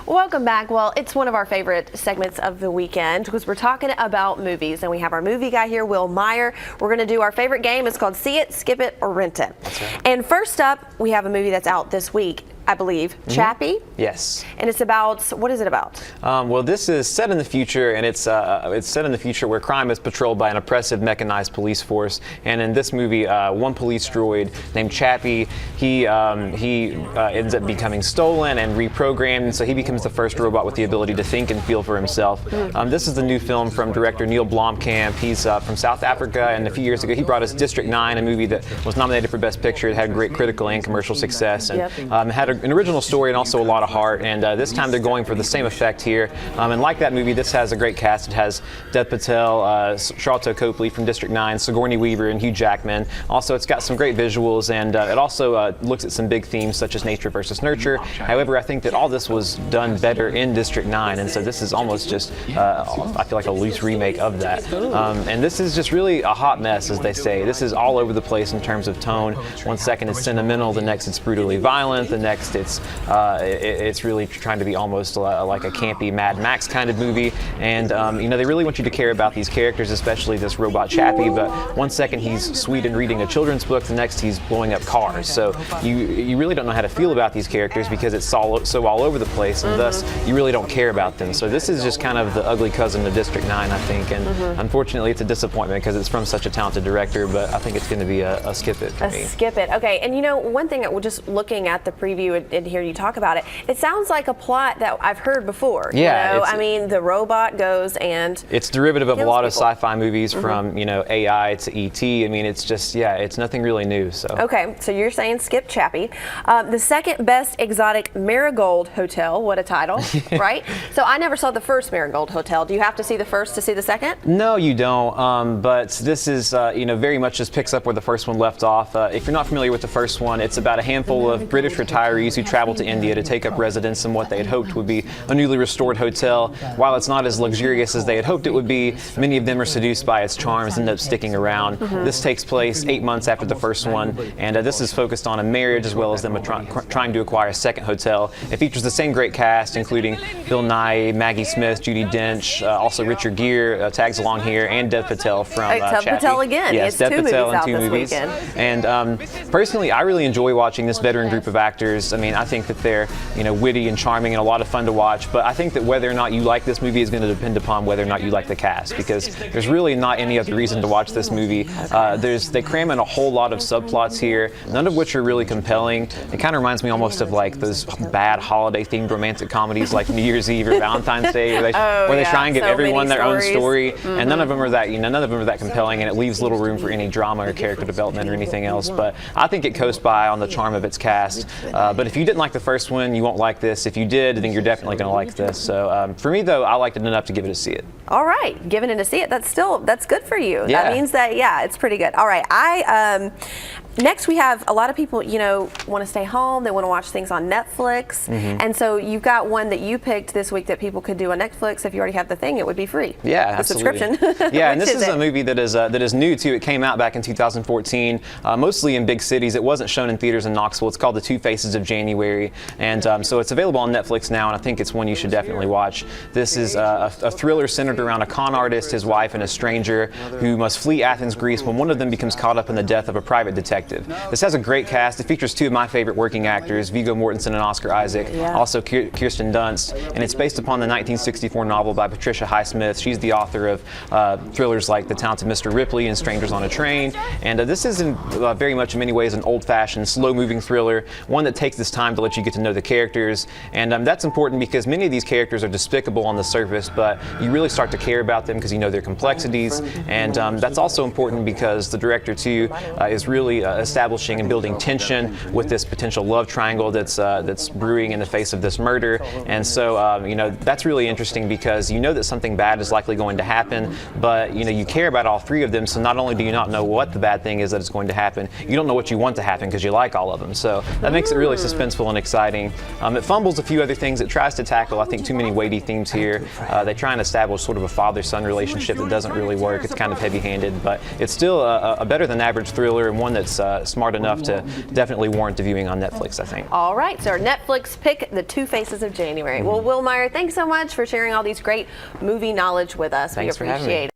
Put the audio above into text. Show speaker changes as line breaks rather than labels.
Welcome back. Well, it's one of our favorite segments of the weekend because we're talking about movies, and we have our movie guy here, Will Meyer. We're going to do our favorite game. It's called See It, Skip It, or Rent It.
That's right.
And first up, we have a movie that's out this week, I believe, Chappie.
Yes.
And it's about, what is it about?
Well, this is set in the future, and it's set in the future where crime is patrolled by an oppressive mechanized police force. And in this movie, one police droid named Chappie, he ends up becoming stolen and reprogrammed, and so he becomes the first robot with the ability to think and feel for himself. This is the new film from director Neil Blomkamp. He's from South Africa, and a few years ago he brought us District 9, a movie that was nominated for Best Picture. It had great critical and commercial success, and had an original story and also a lot of heart. And this time they're going for the same effect here. And like that movie, this has a great cast. It has Dev Patel, Charlton Copley from District 9, Sigourney Weaver, and Hugh Jackman. Also, it's got some great visuals, and it also looks at some big themes such as nature versus nurture. However, I think that all this was done better in District 9, and so this is almost just, I feel like, a loose remake of that. And this is just really a hot mess, as they say. This is all over the place in terms of tone. One second it's sentimental, the next it's brutally violent, the next it's really trying to be almost like a campy Mad Max kind of movie. And they really want you to care about these characters, especially this robot Chappie. But one second he's sweet and reading a children's book, the next he's blowing up cars. So you really don't know how to feel about these characters because it's so all over the place, and thus you really don't care about them. So this is just kind of the ugly cousin of District 9, I think. And unfortunately, it's a disappointment because it's from such a talented director. But I think it's going to be a skip it for me.
Skip it. Okay. And one thing, just looking at the preview and hearing you talk about it, it sounds like a plot that I've heard before.
Yeah.
I mean, the robot goes and
it's derivative of a lot of
people.
sci-fi movies, from AI to E.T. I mean, it's just it's nothing really new. So
okay, so you're saying skip Chappie. The second best exotic Marigold Hotel. What a title, right? So I never saw the first Marigold Hotel. Do you have to see the first to see the second?
No, you don't. But this is very much just picks up where the first one left off. If you're not familiar with the first one, it's about a handful of British retirees who travel to India to take up residence in what they had hoped would be a newly restored hotel. While it's not as luxurious as they had hoped it would be, many of them are seduced by its charms and end up sticking around. This takes place 8 months after the first one, and this is focused on a marriage as well as them trying to acquire a second hotel. It features the same great cast, including Bill Nye, Maggie Smith, Judi Dench, also Richard Gere tags along here, and Dev Patel from
Dev
Chappie.
Patel again.
Yes, Dev Patel in 2 movies. And personally, I really enjoy watching this veteran group of actors. I mean, I think that they're witty and charming and a lot of fun to watch, but I think that whether or not you like this movie is going to depend upon whether or not you like the cast, because there's really not any other reason to watch this movie. They cram in a whole lot of subplots here, none of which are really compelling. It kind of reminds me almost of like those bad holiday-themed romantic comedies like New Year's Eve or Valentine's Day, where they try and give everyone their own story, and none of them are that compelling, and it leaves little room for any drama or character development or anything else. But I think it coasts by on the charm of its cast. But if you didn't like the first one, you won't like this. If you did, then you're definitely going to like this. So for me, though, I liked it enough to give it a see it.
All right, giving it a see it. That's good for you.
Yeah.
That means that it's pretty good. All right, next we have a lot of people want to stay home. They want to watch things on Netflix, and so you've got one that you picked this week that people could do on Netflix. If you already have the thing, it would be free.
Yeah,
the
absolutely.
subscription.
Yeah, and this is a movie that is new too. It came out back in 2014, mostly in big cities. It wasn't shown in theaters in Knoxville. It's called The Two Faces of January, and so it's available on Netflix now, and I think it's one you should definitely watch. This is a thriller centered around a con artist, his wife, and a stranger who must flee Athens, Greece when one of them becomes caught up in the death of a private detective. This has a great cast. It features 2 of my favorite working actors, Viggo Mortensen and Oscar Isaac, also Kirsten Dunst, and it's based upon the 1964 novel by Patricia Highsmith. She's the author of thrillers like The Talented Mr. Ripley and Strangers on a Train, and this is very much in many ways an old-fashioned, slow-moving thriller, one that takes this time to let you get to know the characters, and that's important because many of these characters are despicable on the surface, but you really start to care about them because you know their complexities, and that's also important because the director too is really establishing and building tension with this potential love triangle that's brewing in the face of this murder, and so that's really interesting because you know that something bad is likely going to happen, but you care about all 3 of them, so not only do you not know what the bad thing is that is going to happen, you don't know what you want to happen because you like all of them, so that makes it really suspenseful and exciting. It fumbles a few other things. It tries to tackle, I think, too many weighty themes here. They try and establish sort of a father-son relationship that doesn't really work. It's kind of heavy-handed, but it's still a better than average thriller, and one that's smart enough to definitely warrant the viewing on Netflix, I think.
All right, so our Netflix pick, The Two Faces of January. Well, Will Meyer, thanks so much for sharing all these great movie knowledge with us.
Thanks
we
for having me.
appreciate it.